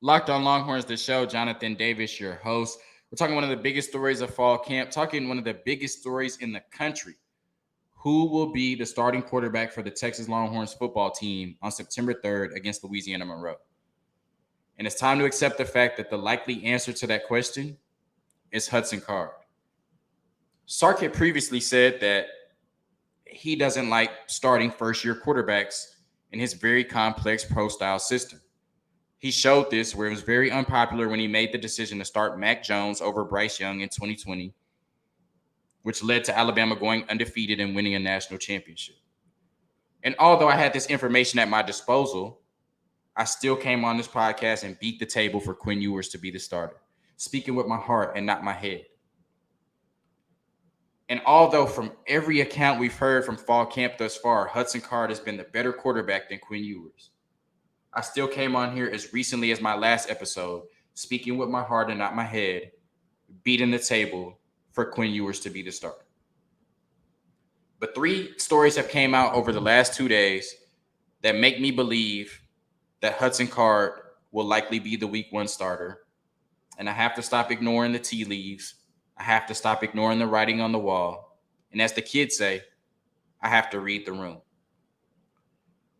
Locked on Longhorns, the show. Jonathan Davis, your host. We're talking one of the biggest stories of fall camp, talking one of the biggest stories in the country. Who will be the starting quarterback for the Texas Longhorns football team on September 3rd against Louisiana Monroe? And it's time to accept the fact that the likely answer to that question is Hudson Card. Sark had previously said that he doesn't like starting first-year quarterbacks in his very complex pro-style system. He showed this where it was very unpopular when he made the decision to start Mac Jones over Bryce Young in 2020, which led to Alabama going undefeated and winning a national championship. And although I had this information at my disposal, I still came on this podcast and beat the table for Quinn Ewers to be the starter, speaking with my heart and not my head. And although from every account we've heard from fall camp thus far, Hudson Card has been the better quarterback than Quinn Ewers, I still came on here as recently as my last episode, speaking with my heart and not my head, beating the table for Quinn Ewers to be the starter. But 3 stories have came out over the last 2 days that make me believe that Hudson Card will likely be the week 1 starter. And I have to stop ignoring the tea leaves. I have to stop ignoring the writing on the wall. And as the kids say, I have to read the room.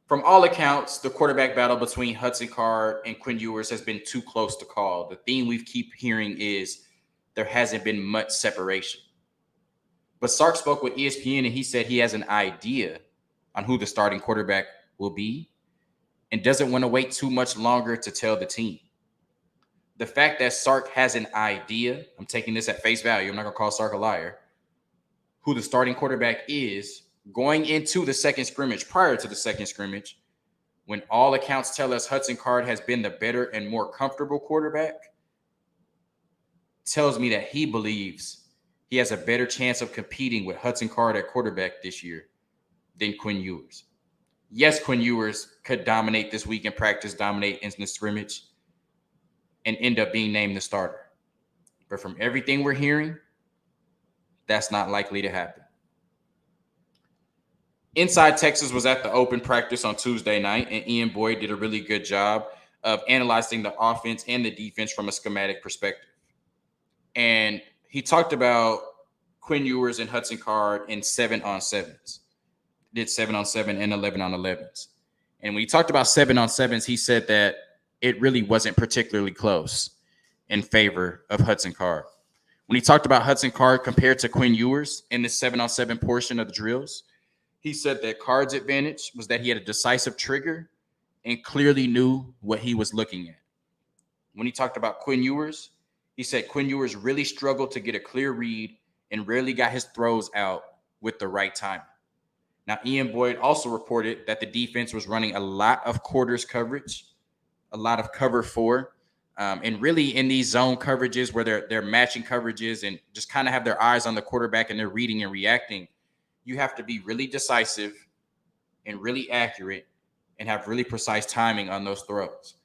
From all accounts, the quarterback battle between Hudson Card and Quinn Ewers has been too close to call. The theme we keep hearing is there hasn't been much separation. But Sark spoke with ESPN and he said he has an idea on who the starting quarterback will be and doesn't want to wait too much longer to tell the team. The fact that Sark has an idea, I'm taking this at face value, I'm not going to call Sark a liar, who the starting quarterback is going into the second scrimmage, prior to the second scrimmage, when all accounts tell us Hudson Card has been the better and more comfortable quarterback, tells me that he believes he has a better chance of competing with Hudson Card at quarterback this year than Quinn Ewers. Yes, Quinn Ewers could dominate this week in practice, dominate in the scrimmage, and end up being named the starter. But from everything we're hearing, that's not likely to happen. Inside Texas was at the open practice on Tuesday night, and Ian Boyd did a really good job of analyzing the offense and the defense from a schematic perspective. And he talked about Quinn Ewers and Hudson Card in 7-on-7s. Did 7-on-7 and 11-on-11s. And when he talked about 7-on-7s, he said that it really wasn't particularly close in favor of Hudson Card. When he talked about Hudson Card compared to Quinn Ewers in the 7-on-7 portion of the drills, he said that Card's advantage was that he had a decisive trigger and clearly knew what he was looking at. When he talked about Quinn Ewers, he said Quinn Ewers really struggled to get a clear read and rarely got his throws out with the right time. Now, Ian Boyd also reported that the defense was running a lot of quarters coverage, a lot of cover 4, and really in these zone coverages where they're matching coverages and just kind of have their eyes on the quarterback and they're reading and reacting, you have to be really decisive and really accurate and have really precise timing on those throws.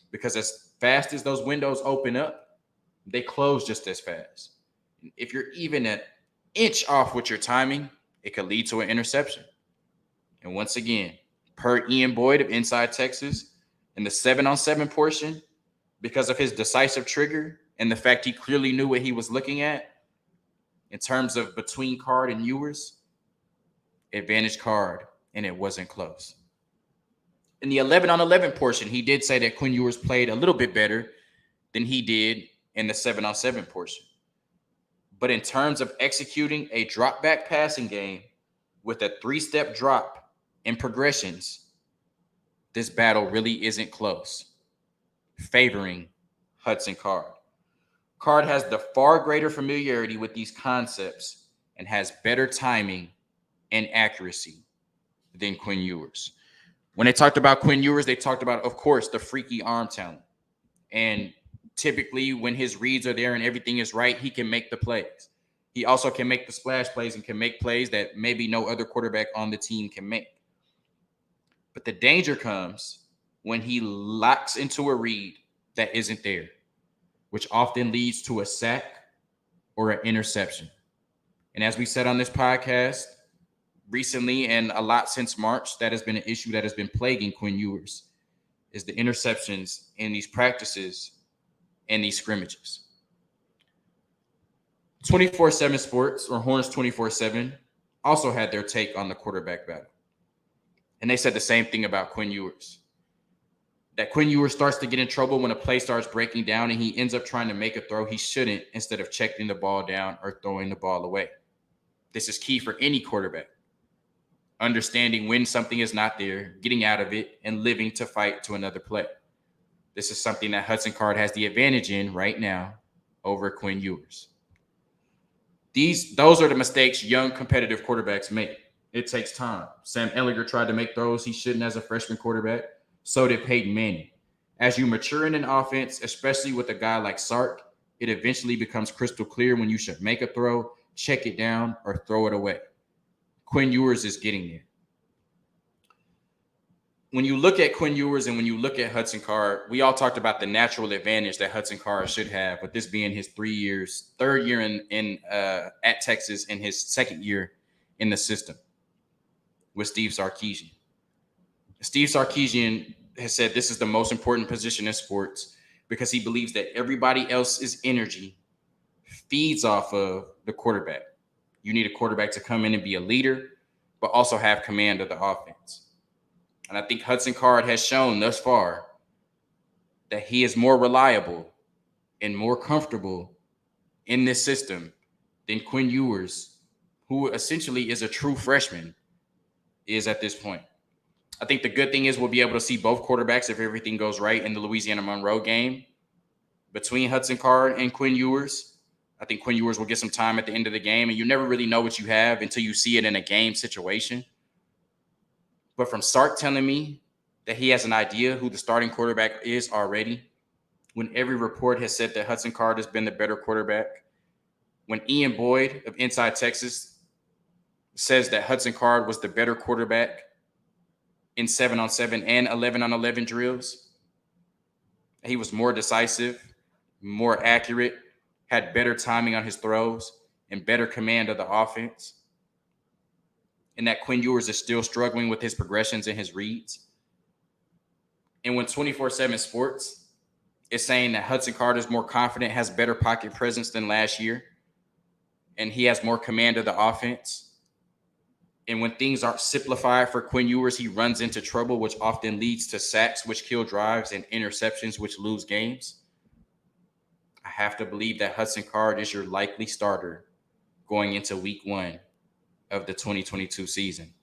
Because as fast as those windows open up, they close just as fast. If you're even an inch off with your timing, it could lead to an interception. And once again, per Ian Boyd of Inside Texas, in the 7-on-7 portion, because of his decisive trigger and the fact he clearly knew what he was looking at, in terms of between Card and Ewers, advantage Card, and it wasn't close. In the 11-on-11 portion, he did say that Quinn Ewers played a little bit better than he did in the 7-on-7 portion. But in terms of executing a drop-back passing game with a 3-step drop and progressions, this battle really isn't close, favoring Hudson Card. Card has the far greater familiarity with these concepts and has better timing and accuracy than Quinn Ewers. When they talked about Quinn Ewers, they talked about, of course, the freaky arm talent. And typically when his reads are there and everything is right, he can make the plays. He also can make the splash plays and can make plays that maybe no other quarterback on the team can make. But the danger comes when he locks into a read that isn't there, which often leads to a sack or an interception. And as we said on this podcast recently and a lot since March, that has been an issue that has been plaguing Quinn Ewers, is the interceptions in these practices and these scrimmages. 24/7 Sports, or Horns 24/7, also had their take on the quarterback battle. And they said the same thing about Quinn Ewers. That Quinn Ewers starts to get in trouble when a play starts breaking down and he ends up trying to make a throw he shouldn't instead of checking the ball down or throwing the ball away. This is key for any quarterback. Understanding when something is not there, getting out of it, and living to fight to another play. This is something that Hudson Card has the advantage in right now over Quinn Ewers. Those are the mistakes young competitive quarterbacks make. It takes time. Sam Ehlinger tried to make throws he shouldn't as a freshman quarterback. So did Peyton Manning. As you mature in an offense, especially with a guy like Sark, it eventually becomes crystal clear when you should make a throw, check it down, or throw it away. Quinn Ewers is getting there. When you look at Quinn Ewers and when you look at Hudson Card, we all talked about the natural advantage that Hudson Card should have, with this being his 3 years, third year at Texas and his second year in the system with Steve Sarkisian. Steve Sarkisian has said this is the most important position in sports because he believes that everybody else's energy feeds off of the quarterback. You need a quarterback to come in and be a leader, but also have command of the offense. And I think Hudson Card has shown thus far that he is more reliable and more comfortable in this system than Quinn Ewers, who essentially is a true freshman, is at this point. I think the good thing is we'll be able to see both quarterbacks if everything goes right in the Louisiana Monroe game between Hudson Card and Quinn Ewers. I think Quinn Ewers will get some time at the end of the game, and you never really know what you have until you see it in a game situation. But from Sark telling me that he has an idea who the starting quarterback is already, when every report has said that Hudson Card has been the better quarterback, when Ian Boyd of Inside Texas says that Hudson Card was the better quarterback in 7-on-7 and 11-on-11 drills, he was more decisive, more accurate, had better timing on his throws, and better command of the offense, and that Quinn Ewers is still struggling with his progressions and his reads. And when 24/7 Sports is saying that Hudson Card is more confident, has better pocket presence than last year, and he has more command of the offense, and when things aren't simplified for Quinn Ewers, he runs into trouble, which often leads to sacks, which kill drives, and interceptions, which lose games, I have to believe that Hudson Card is your likely starter going into week 1 of the 2022 season.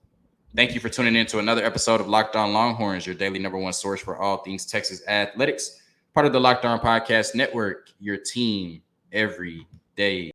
Thank you for tuning in to another episode of Locked On Longhorns, your daily number one source for all things Texas athletics, part of the Locked On Podcast Network, your team every day.